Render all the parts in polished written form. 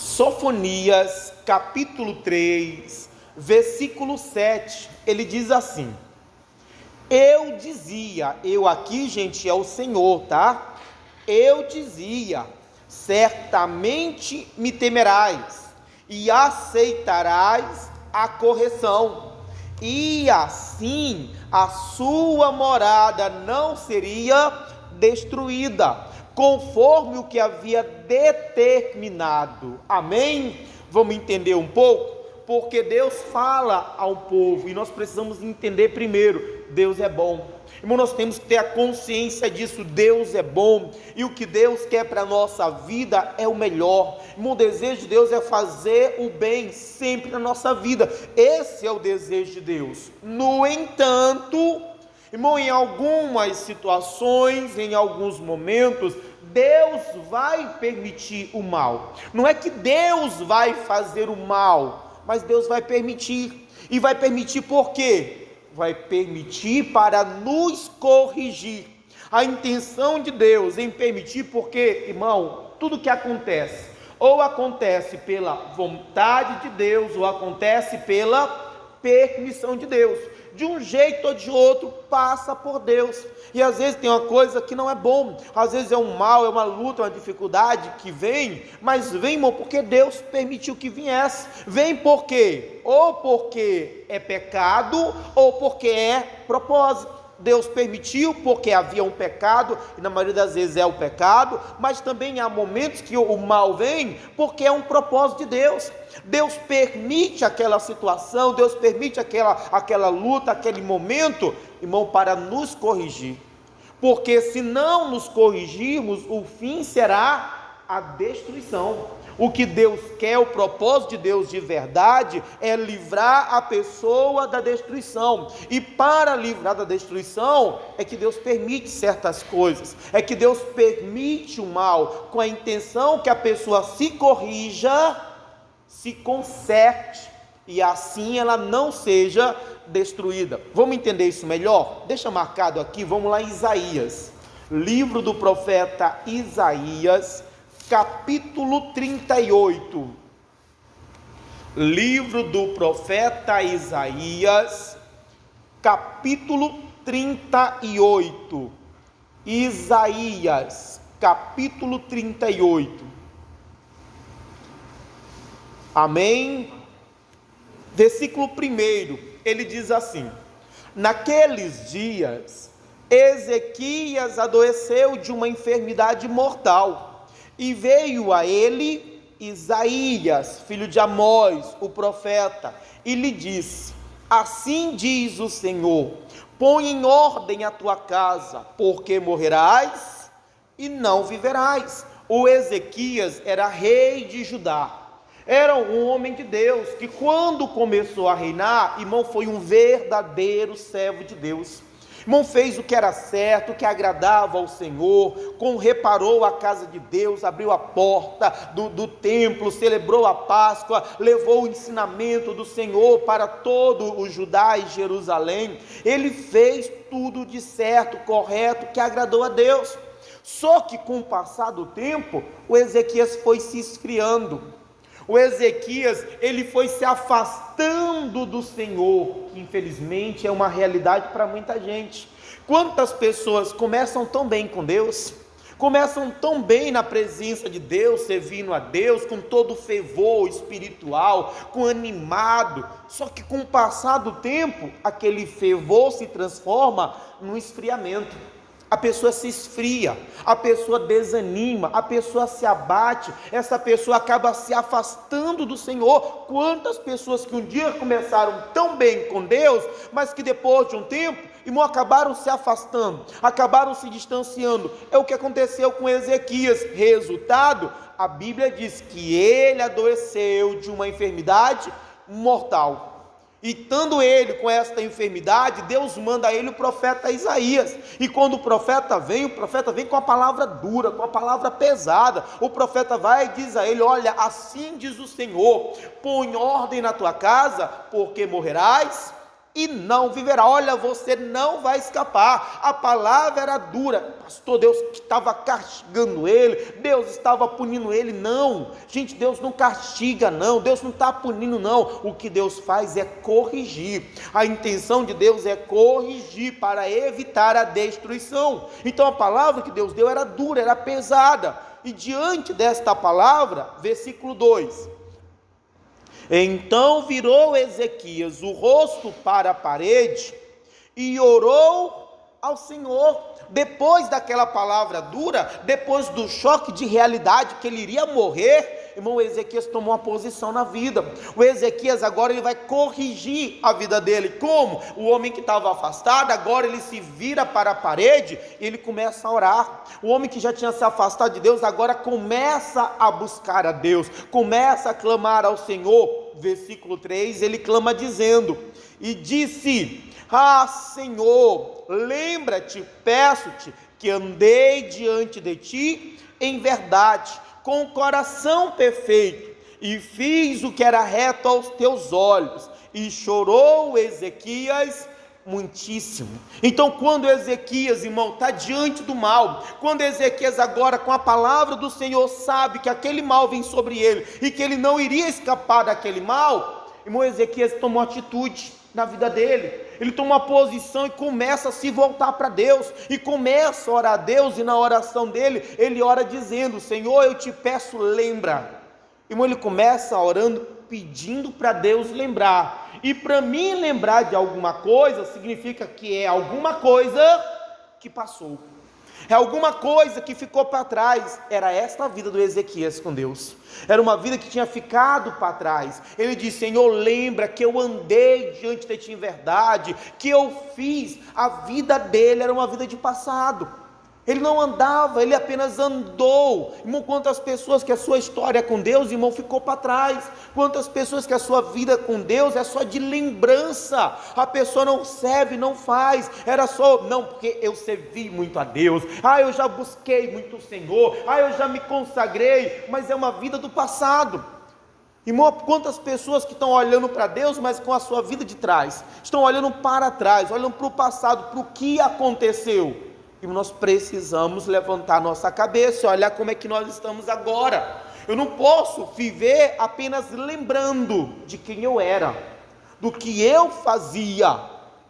Sofonias, capítulo 3, versículo 7, ele diz assim: eu dizia, eu aqui, gente, é o Senhor, tá? Eu dizia, certamente me temerás e aceitarás a correção, e assim a sua morada não seria destruída, conforme o que havia determinado. Amém? Vamos entender um pouco? Porque Deus fala ao povo e nós precisamos entender primeiro: Deus é bom. Irmão, nós temos que ter a consciência disso. Deus é bom e o que Deus quer para a nossa vida é o melhor. Irmão, o desejo de Deus é fazer o bem sempre na nossa vida. Esse é o desejo de Deus. No entanto, irmão, em algumas situações, em alguns momentos, Deus vai permitir o mal. Não é que Deus vai fazer o mal, mas Deus vai permitir. E vai permitir por quê? Vai permitir para nos corrigir. A intenção de Deus em permitir, porque, irmão, tudo que acontece, ou acontece pela vontade de Deus, ou acontece pela permissão de Deus. De um jeito ou de outro, passa por Deus. E às vezes tem uma coisa que não é bom, às vezes é um mal, é uma luta, uma dificuldade que vem, mas vem, irmão, porque Deus permitiu que viesse. Vem por quê? Ou porque é pecado, ou porque é propósito. Deus permitiu porque havia um pecado, e na maioria das vezes é o pecado, mas também há momentos que o mal vem porque é um propósito de Deus. Deus permite aquela situação, Deus permite aquela luta, aquele momento, irmão, para nos corrigir. Porque se não nos corrigirmos, o fim será a destruição. O que Deus quer, o propósito de Deus de verdade, é livrar a pessoa da destruição. E para livrar da destruição, é que Deus permite certas coisas, é que Deus permite o mal, com a intenção que a pessoa se corrija, se conserte, e assim ela não seja destruída. Vamos entender isso melhor? Deixa marcado aqui, vamos lá em Isaías, livro do profeta Isaías, capítulo 38, livro do profeta Isaías, capítulo 38, Isaías, capítulo 38, amém? Versículo 1, ele diz assim: naqueles dias, Ezequias adoeceu de uma enfermidade mortal, e veio a ele Isaías, filho de Amós, o profeta, e lhe disse: assim diz o Senhor, põe em ordem a tua casa, porque morrerás e não viverás. O Ezequias era rei de Judá, era um homem de Deus, que quando começou a reinar, irmão, foi um verdadeiro servo de Deus. Irmão, fez o que era certo, o que agradava ao Senhor, reparou a casa de Deus, abriu a porta do templo, celebrou a Páscoa, levou o ensinamento do Senhor para todo o Judá e Jerusalém. Ele fez tudo de certo, correto, que agradou a Deus. Só que com o passar do tempo, o Ezequias foi se esfriando. O Ezequias, ele foi se afastando do Senhor, que infelizmente é uma realidade para muita gente. Quantas pessoas começam tão bem com Deus, começam tão bem na presença de Deus, servindo a Deus, com todo o fervor espiritual, com animado, só que com o passar do tempo, aquele fervor se transforma num esfriamento. A pessoa se esfria, a pessoa desanima, a pessoa se abate, essa pessoa acaba se afastando do Senhor. Quantas pessoas que um dia começaram tão bem com Deus, mas que depois de um tempo, irmão, acabaram se afastando, acabaram se distanciando. É o que aconteceu com Ezequias. Resultado, a Bíblia diz que ele adoeceu de uma enfermidade mortal. E estando ele com esta enfermidade, Deus manda a ele o profeta Isaías. E quando o profeta vem com a palavra dura, com a palavra pesada. O profeta vai e diz a ele: olha, assim diz o Senhor, põe ordem na tua casa, porque morrerás e não viverá. Olha, você não vai escapar. A palavra era dura. Pastor, Deus estava castigando ele, Deus estava punindo ele. Não, gente, Deus não castiga não, Deus não está punindo não. O que Deus faz é corrigir. A intenção de Deus é corrigir para evitar a destruição. Então a palavra que Deus deu era dura, era pesada. E diante desta palavra, versículo 2: então virou Ezequias o rosto para a parede e orou ao Senhor. Depois daquela palavra dura, depois do choque de realidade que ele iria morrer, irmão, Ezequias tomou uma posição na vida. O Ezequias agora ele vai corrigir a vida dele. Como? O homem que estava afastado, agora ele se vira para a parede e ele começa a orar. O homem que já tinha se afastado de Deus, agora começa a buscar a Deus, começa a clamar ao Senhor. Versículo 3, ele clama dizendo, e disse: ah, Senhor, lembra-te, peço-te, que andei diante de ti em verdade, com o coração perfeito, e fiz o que era reto aos teus olhos. E chorou Ezequias muitíssimo. Então, quando Ezequias, irmão, está diante do mal, quando Ezequias agora com a palavra do Senhor sabe que aquele mal vem sobre ele, e que ele não iria escapar daquele mal, irmão, Ezequias tomou atitude na vida dele. Ele toma uma posição e começa a se voltar para Deus, e começa a orar a Deus, e na oração dele, ele ora dizendo: Senhor, eu te peço, lembra. Irmão, ele começa orando, pedindo para Deus lembrar, e para mim lembrar de alguma coisa, significa que é alguma coisa que passou, é alguma coisa que ficou para trás. Era esta a vida do Ezequias com Deus, era uma vida que tinha ficado para trás. Ele diz: Senhor, lembra que eu andei diante de ti em verdade, que eu fiz. A vida dele era uma vida de passado, ele não andava, ele apenas andou. Irmão, quantas pessoas que a sua história com Deus, irmão, ficou para trás, quantas pessoas que a sua vida com Deus é só de lembrança, a pessoa não serve, não faz, era só, não, porque eu servi muito a Deus, eu já busquei muito o Senhor, eu já me consagrei, mas é uma vida do passado. Irmão, quantas pessoas que estão olhando para Deus, mas com a sua vida de trás, estão olhando para trás, olhando para o passado, para o que aconteceu. E nós precisamos levantar nossa cabeça e olhar como é que nós estamos agora. Eu não posso viver apenas lembrando de quem eu era, do que eu fazia.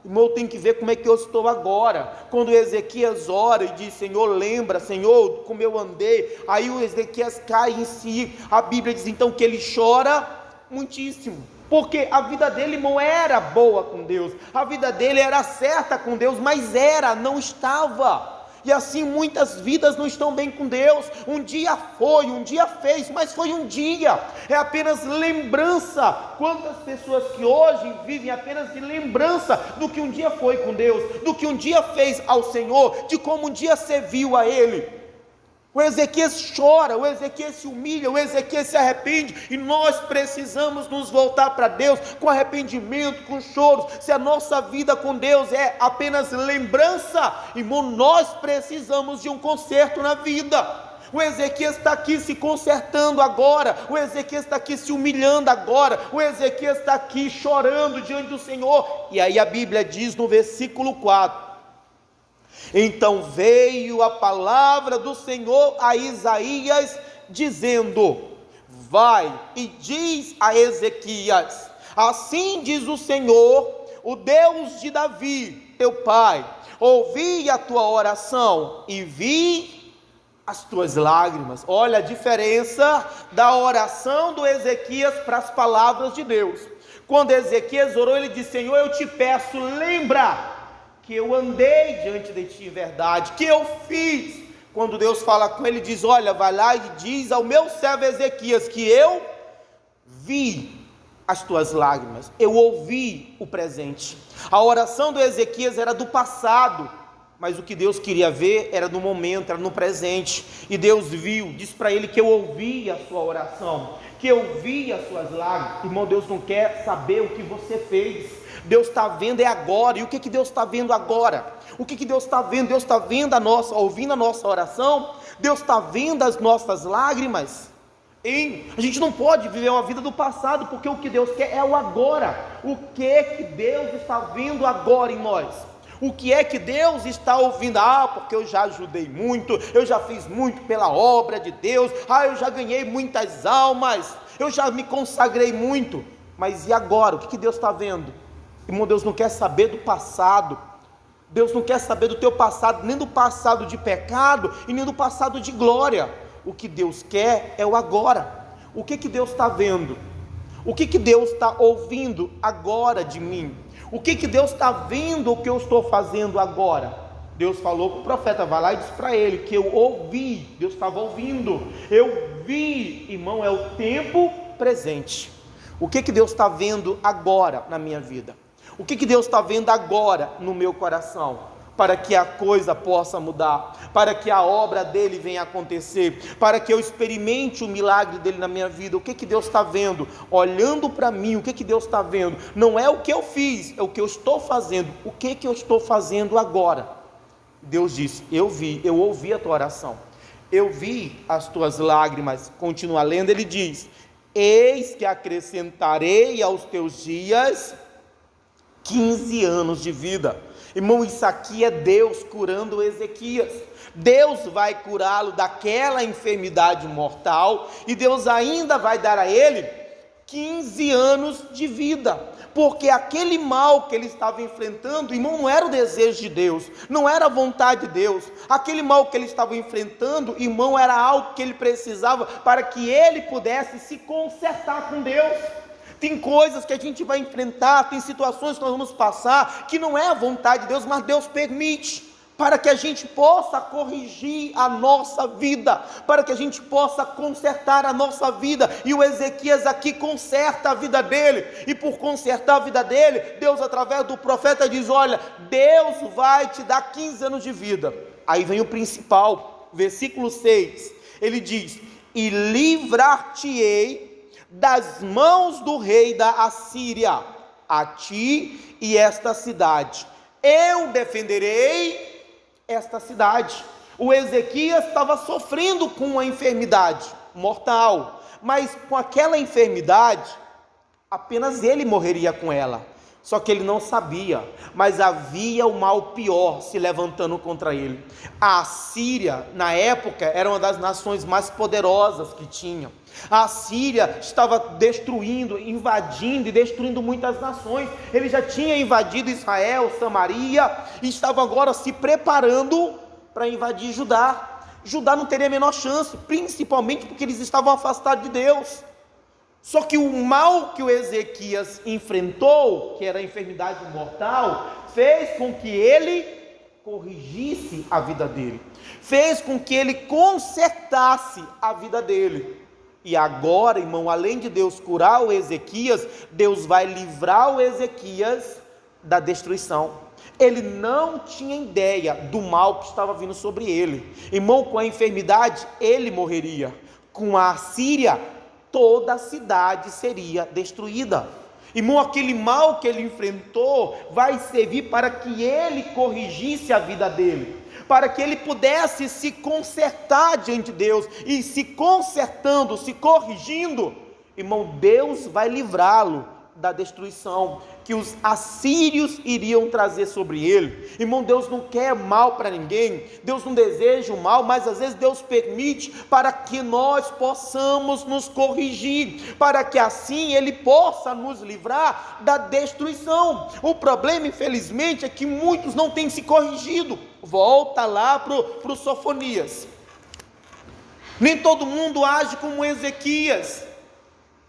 Irmão, eu tenho que ver como é que eu estou agora. Quando Ezequias ora e diz: Senhor, lembra, Senhor, como eu andei. Aí o Ezequias cai em si. A Bíblia diz então que ele chora muitíssimo, porque a vida dele, irmão, era boa com Deus, a vida dele era certa com Deus, mas não estava. E assim muitas vidas não estão bem com Deus. Um dia foi, um dia fez, mas foi um dia, é apenas lembrança. Quantas pessoas que hoje vivem apenas de lembrança do que um dia foi com Deus, do que um dia fez ao Senhor, de como um dia serviu a Ele. O Ezequias chora, o Ezequias se humilha, o Ezequias se arrepende, e nós precisamos nos voltar para Deus com arrependimento, com choros. Se a nossa vida com Deus é apenas lembrança, irmão, nós precisamos de um conserto na vida. O Ezequias está aqui se consertando agora, o Ezequias está aqui se humilhando agora, o Ezequias está aqui chorando diante do Senhor. E aí a Bíblia diz no versículo 4: então veio a palavra do Senhor a Isaías, dizendo: vai e diz a Ezequias, assim diz o Senhor, o Deus de Davi, teu pai, ouvi a tua oração e vi as tuas lágrimas. Olha a diferença da oração do Ezequias para as palavras de Deus. Quando Ezequias orou, ele disse: Senhor, eu te peço, lembra que eu andei diante de ti em verdade, que eu fiz. Quando Deus fala com ele, diz: olha, vai lá e diz ao meu servo Ezequias que eu vi as tuas lágrimas, eu ouvi o presente. A oração do Ezequias era do passado, mas o que Deus queria ver era no momento, era no presente. E Deus viu, disse para ele que eu ouvi a sua oração, que eu vi as suas lágrimas. Irmão, Deus não quer saber o que você fez, Deus está vendo é agora. E o que Deus está vendo agora? O que Deus está vendo? Deus está vendo ouvindo a nossa oração, Deus está vendo as nossas lágrimas. Hein? A gente não pode viver uma vida do passado, porque o que Deus quer é o agora. O que Deus está vendo agora em nós? O que é que Deus está ouvindo? Porque eu já ajudei muito, eu já fiz muito pela obra de Deus, eu já ganhei muitas almas, eu já me consagrei muito. Mas e agora? O que Deus está vendo? Irmão, Deus não quer saber do passado. Deus não quer saber do teu passado, nem do passado de pecado e nem do passado de glória. O que Deus quer é o agora. O que Deus está vendo? O que Deus está ouvindo agora de mim? O que Deus está vendo o que eu estou fazendo agora? Deus falou com o profeta, vai lá e diz para ele que eu ouvi. Deus estava ouvindo, eu vi. Irmão, é o tempo presente. O que Deus está vendo agora na minha vida? O que Deus está vendo agora no meu coração? Para que a coisa possa mudar, para que a obra dele venha acontecer, para que eu experimente o milagre dele na minha vida. O que Deus está vendo? Olhando para mim, o que Deus está vendo? Não é o que eu fiz, é o que eu estou fazendo. O que eu estou fazendo agora? Deus disse, eu ouvi a tua oração, eu vi as tuas lágrimas. Continua lendo, ele diz, eis que acrescentarei aos teus dias 15 anos de vida. Irmão, isso aqui é Deus curando Ezequias. Deus vai curá-lo daquela enfermidade mortal, e Deus ainda vai dar a ele 15 anos de vida, porque aquele mal que ele estava enfrentando, irmão, não era o desejo de Deus, não era a vontade de Deus. Aquele mal que ele estava enfrentando, irmão, era algo que ele precisava para que ele pudesse se consertar com Deus. Tem coisas que a gente vai enfrentar, tem situações que nós vamos passar, que não é a vontade de Deus, mas Deus permite, para que a gente possa corrigir a nossa vida, para que a gente possa consertar a nossa vida. E o Ezequias aqui conserta a vida dele, e por consertar a vida dele, Deus através do profeta diz, olha, Deus vai te dar 15 anos de vida. Aí vem o principal, versículo 6, ele diz, e livrar-te-ei das mãos do rei da Assíria, a ti e esta cidade. Eu defenderei esta cidade. O Ezequias estava sofrendo com uma enfermidade mortal, mas com aquela enfermidade, apenas ele morreria com ela. Só que ele não sabia, mas havia o mal pior se levantando contra ele. A Assíria, na época, era uma das nações mais poderosas que tinha. A Síria estava destruindo, invadindo e destruindo muitas nações. Ele já tinha invadido Israel, Samaria, e estava agora se preparando para invadir Judá. Judá não teria a menor chance, principalmente porque eles estavam afastados de Deus. Só que o mal que o Ezequias enfrentou, que era a enfermidade mortal, fez com que ele corrigisse a vida dele, fez com que ele consertasse a vida dele. E agora, irmão, além de Deus curar o Ezequias, Deus vai livrar o Ezequias da destruição. Ele não tinha ideia do mal que estava vindo sobre ele. Irmão, com a enfermidade, ele morreria. Com a Assíria, toda a cidade seria destruída. Irmão, aquele mal que ele enfrentou vai servir para que ele corrigisse a vida dele, para que ele pudesse se consertar diante de Deus, e se consertando, se corrigindo, irmão, Deus vai livrá-lo da destruição que os assírios iriam trazer sobre ele. Irmão, Deus não quer mal para ninguém, Deus não deseja o mal, mas às vezes Deus permite para que nós possamos nos corrigir, para que assim Ele possa nos livrar da destruição. O problema, infelizmente, é que muitos não têm se corrigido. Volta lá para o Sofonias. Nem todo mundo age como Ezequias.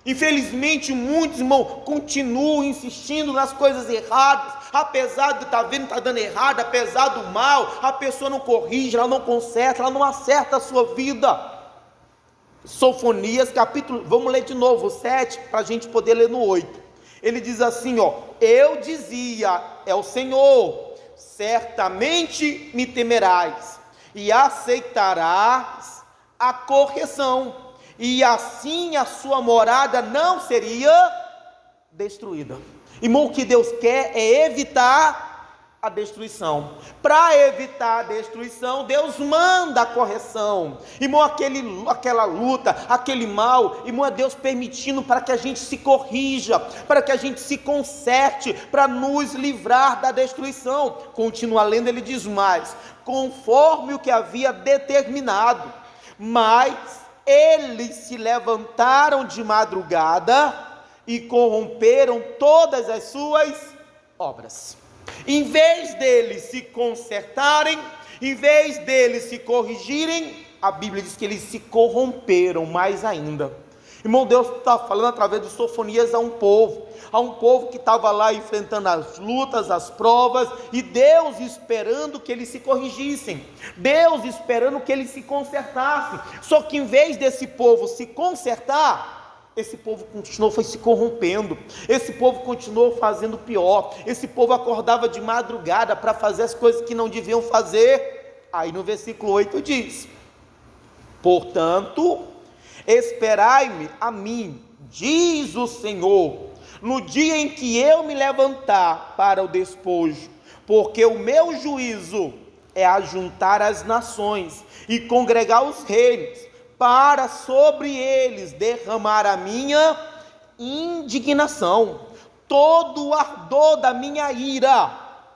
Infelizmente muitos, irmão, continuam insistindo nas coisas erradas, apesar de estar vendo que está dando errado, apesar do mal, a pessoa não corrige, ela não conserta, ela não acerta a sua vida. Sofonias, capítulo, vamos ler de novo, 7, para a gente poder ler no 8, ele diz assim, eu dizia, é o Senhor, certamente me temerás, e aceitarás a correção, e assim a sua morada não seria destruída. Irmão, o que Deus quer é evitar a destruição. Para evitar a destruição, Deus manda a correção. Irmão, aquela luta, aquele mal, irmão, é Deus permitindo para que a gente se corrija, para que a gente se conserte, para nos livrar da destruição. Continua lendo, ele diz mais: conforme o que havia determinado, mas eles se levantaram de madrugada e corromperam todas as suas obras. Em vez deles se consertarem, em vez deles se corrigirem, a Bíblia diz que eles se corromperam mais ainda. Irmão, Deus está falando através de Sofonias a um povo que estava lá enfrentando as lutas, as provas, e Deus esperando que eles se corrigissem, Deus esperando que eles se consertassem. Só que em vez desse povo se consertar, esse povo continuou se corrompendo, esse povo continuou fazendo pior, esse povo acordava de madrugada para fazer as coisas que não deviam fazer. Aí no versículo 8 diz: portanto, esperai-me a mim, diz o Senhor, no dia em que eu me levantar para o despojo, porque o meu juízo é ajuntar as nações e congregar os reinos, para sobre eles derramar a minha indignação, todo o ardor da minha ira,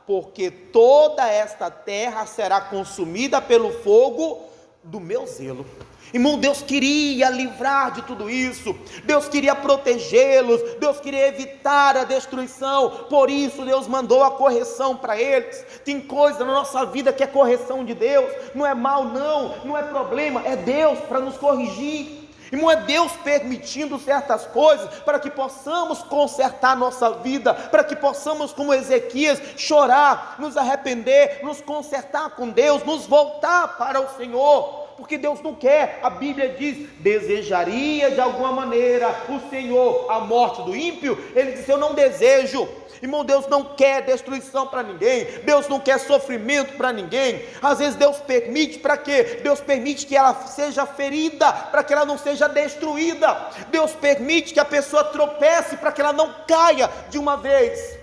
porque toda esta terra será consumida pelo fogo do meu zelo. Irmão, Deus queria livrar de tudo isso, Deus queria protegê-los, Deus queria evitar a destruição, por isso Deus mandou a correção para eles. Tem coisa na nossa vida que é correção de Deus, não é mal não é problema, é Deus para nos corrigir. Irmão, é Deus permitindo certas coisas para que possamos consertar a nossa vida, para que possamos, como Ezequias, chorar, nos arrepender, nos consertar com Deus, nos voltar para o Senhor. Porque Deus não quer, a Bíblia diz: desejaria de alguma maneira o Senhor a morte do ímpio? Ele disse: eu não desejo. Irmão, Deus não quer destruição para ninguém, Deus não quer sofrimento para ninguém. Às vezes Deus permite para quê? Deus permite que ela seja ferida, para que ela não seja destruída. Deus permite que a pessoa tropece, para que ela não caia de uma vez.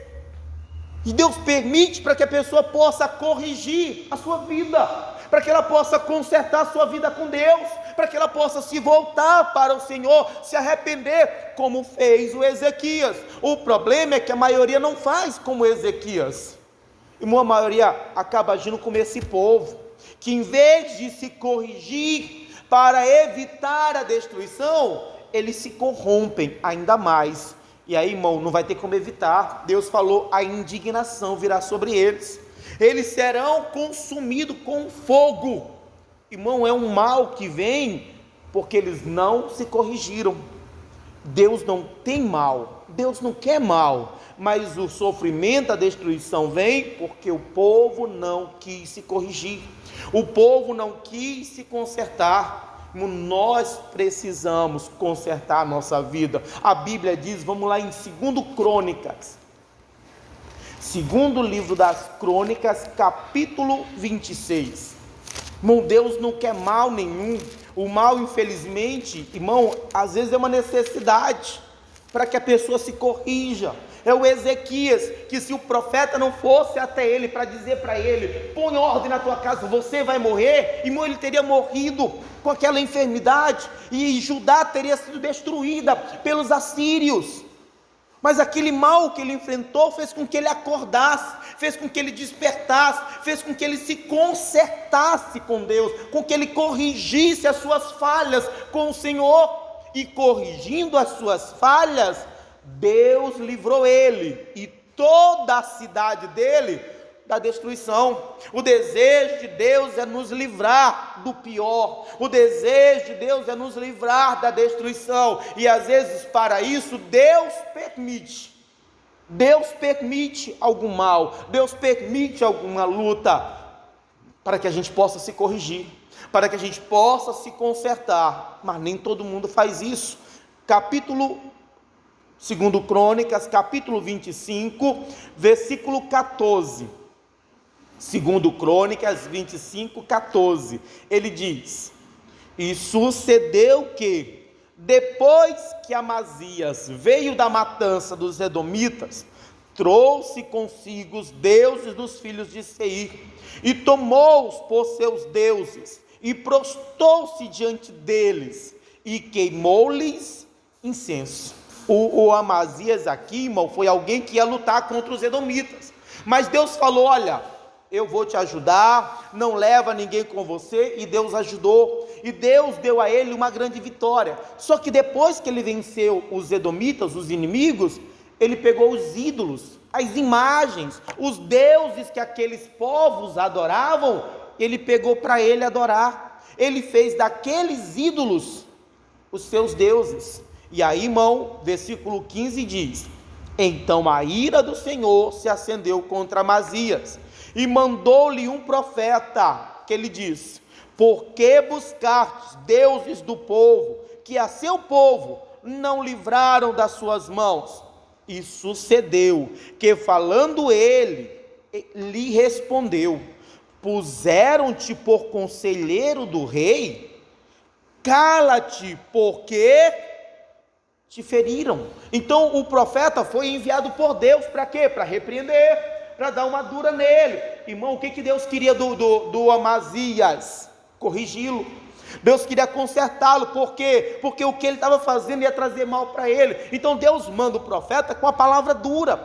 E Deus permite para que a pessoa possa corrigir a sua vida, para que ela possa consertar a sua vida com Deus, para que ela possa se voltar para o Senhor, se arrepender, como fez o Ezequias. O problema é que a maioria não faz como Ezequias. Irmão, a maioria acaba agindo como esse povo, que em vez de se corrigir para evitar a destruição, eles se corrompem ainda mais. E aí, irmão, não vai ter como evitar. Deus falou: a indignação virá sobre eles, eles serão consumidos com fogo. Irmão, é um mal que vem porque eles não se corrigiram. Deus não tem mal, Deus não quer mal, mas o sofrimento, a destruição vem porque o povo não quis se corrigir, o povo não quis se consertar. Nós precisamos consertar a nossa vida. A Bíblia diz, vamos lá em 2 Crônicas, segundo livro das Crônicas, capítulo 26. Irmão, Deus não quer mal nenhum. O mal, infelizmente, irmão, às vezes é uma necessidade para que a pessoa se corrija. É o Ezequias, que se o profeta não fosse até ele para dizer para ele: põe ordem na tua casa, você vai morrer, irmão, ele teria morrido com aquela enfermidade, e Judá teria sido destruída pelos assírios. Mas aquele mal que ele enfrentou fez com que ele acordasse, fez com que ele despertasse, fez com que ele se consertasse com Deus, com que ele corrigisse as suas falhas com o Senhor. E corrigindo as suas falhas, Deus livrou ele e toda a cidade dele da destruição. O desejo de Deus é nos livrar do pior, o desejo de Deus é nos livrar da destruição, e às vezes para isso Deus permite algum mal, Deus permite alguma luta, para que a gente possa se corrigir, para que a gente possa se consertar, mas nem todo mundo faz isso. Capítulo 2 Crônicas, capítulo 25, versículo 14. 2 Crônicas 25, 14, ele diz: e sucedeu que, depois que Amazias veio da matança dos edomitas, trouxe consigo os deuses dos filhos de Seir, e tomou-os por seus deuses, e prostrou-se diante deles, e queimou-lhes incenso. O Amazias aqui, irmão, foi alguém que ia lutar contra os edomitas, mas Deus falou: olha, eu vou te ajudar, não leva ninguém com você. E Deus ajudou, e Deus deu a ele uma grande vitória. Só que depois que ele venceu os edomitas, os inimigos, ele pegou os ídolos, as imagens, os deuses que aqueles povos adoravam, ele pegou para ele adorar. Ele fez daqueles ídolos os seus deuses. E aí, irmão, versículo 15 diz: então a ira do Senhor se acendeu contra Amazias, e mandou-lhe um profeta, que ele diz: por que buscastes deuses do povo, que a seu povo não livraram das suas mãos? E sucedeu que, falando ele, lhe respondeu: puseram-te por conselheiro do rei? Cala-te, porque te feriram. Então o profeta foi enviado por Deus para quê? Para repreender, para dar uma dura nele. Irmão, o que Deus queria do Amazias? Corrigi-lo. Deus queria consertá-lo. Por quê? Porque o que ele estava fazendo ia trazer mal para ele. Então Deus manda o profeta com a palavra dura,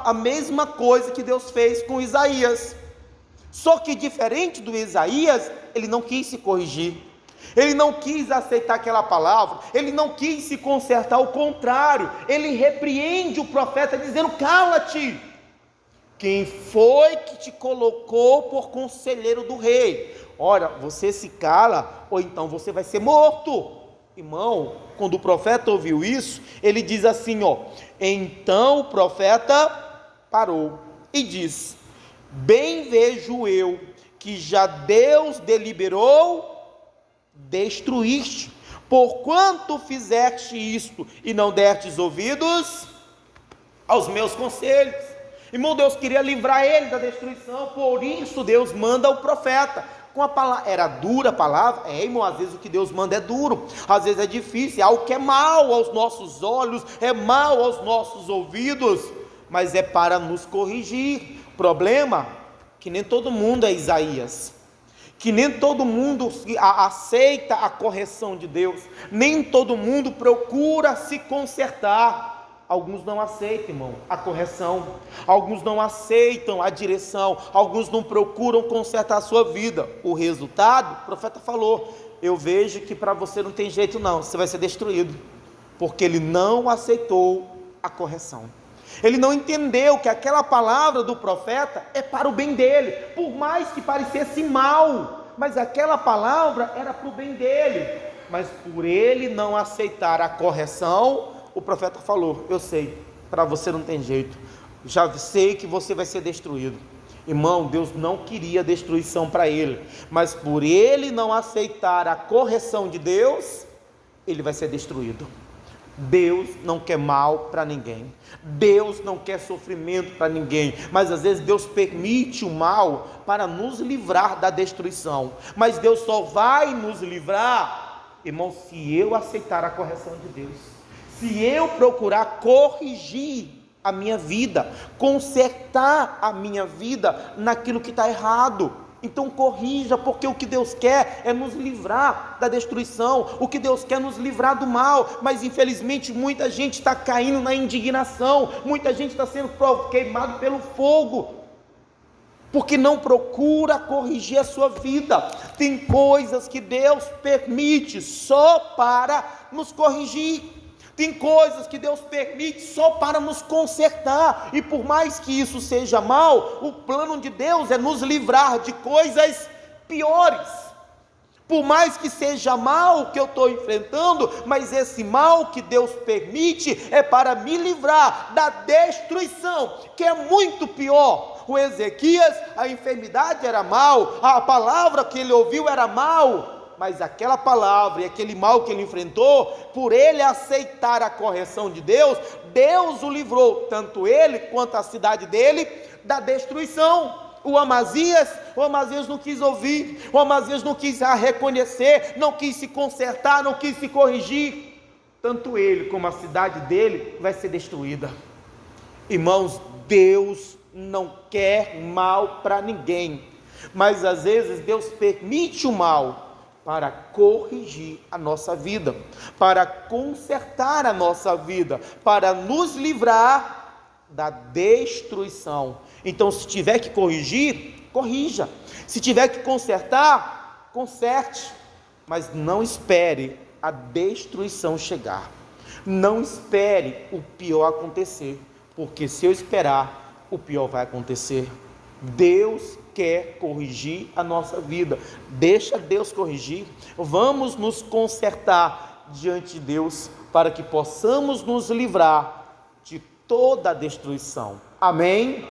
a mesma coisa que Deus fez com Isaías. Só que diferente do Isaías, ele não quis se corrigir, ele não quis aceitar aquela palavra, ele não quis se consertar. Ao contrário, ele repreende o profeta dizendo: cala-te, quem foi que te colocou por conselheiro do rei? Ora, você se cala, ou então você vai ser morto. Irmão, quando o profeta ouviu isso, ele diz assim, então o profeta parou e diz: bem vejo eu que já Deus deliberou destruíste, porquanto fizeste isto e não destes ouvidos aos meus conselhos. Irmão, Deus queria livrar ele da destruição, por isso Deus manda o profeta com a palavra. Era dura a palavra? Irmão, às vezes o que Deus manda é duro, às vezes é difícil, é algo que é mal aos nossos olhos, é mal aos nossos ouvidos, mas é para nos corrigir. Problema que nem todo mundo é Isaías, que nem todo mundo aceita a correção de Deus, nem todo mundo procura se consertar. Alguns não aceitam, irmão, a correção, alguns não aceitam a direção, alguns não procuram consertar a sua vida. O resultado, o profeta falou: eu vejo que para você não tem jeito não, você vai ser destruído, porque ele não aceitou a correção. Ele não entendeu que aquela palavra do profeta é para o bem dele, por mais que parecesse mal, mas aquela palavra era para o bem dele. Mas por ele não aceitar a correção, o profeta falou: eu sei, para você não tem jeito, já sei que você vai ser destruído. Irmão, Deus não queria destruição para ele, mas por ele não aceitar a correção de Deus, ele vai ser destruído. Deus não quer mal para ninguém, Deus não quer sofrimento para ninguém, mas às vezes Deus permite o mal para nos livrar da destruição. Mas Deus só vai nos livrar, irmão, se eu aceitar a correção de Deus, se eu procurar corrigir a minha vida, consertar a minha vida naquilo que está errado. Então corrija, porque o que Deus quer é nos livrar da destruição, o que Deus quer é nos livrar do mal. Mas infelizmente muita gente está caindo na indignação, muita gente está sendo queimado pelo fogo, porque não procura corrigir a sua vida. Tem coisas que Deus permite só para nos corrigir, tem coisas que Deus permite só para nos consertar, e por mais que isso seja mal, o plano de Deus é nos livrar de coisas piores. Por mais que seja mal o que eu estou enfrentando, mas esse mal que Deus permite é para me livrar da destruição, que é muito pior. O Ezequias, a enfermidade era mal, a palavra que ele ouviu era mal, mas aquela palavra e aquele mal que ele enfrentou, por ele aceitar a correção de Deus, Deus o livrou, tanto ele quanto a cidade dele, da destruição. O Amazias não quis ouvir, o Amazias não quis reconhecer, não quis se consertar, não quis se corrigir, tanto ele como a cidade dele vai ser destruída. Irmãos, Deus não quer mal para ninguém, mas às vezes Deus permite o mal para corrigir a nossa vida, para consertar a nossa vida, para nos livrar da destruição. Então, se tiver que corrigir, corrija. Se tiver que consertar, conserte. Mas não espere a destruição chegar. Não espere o pior acontecer, porque se eu esperar, o pior vai acontecer. Deus quer corrigir a nossa vida. Deixa Deus corrigir. Vamos nos consertar diante de Deus para que possamos nos livrar de toda a destruição. Amém?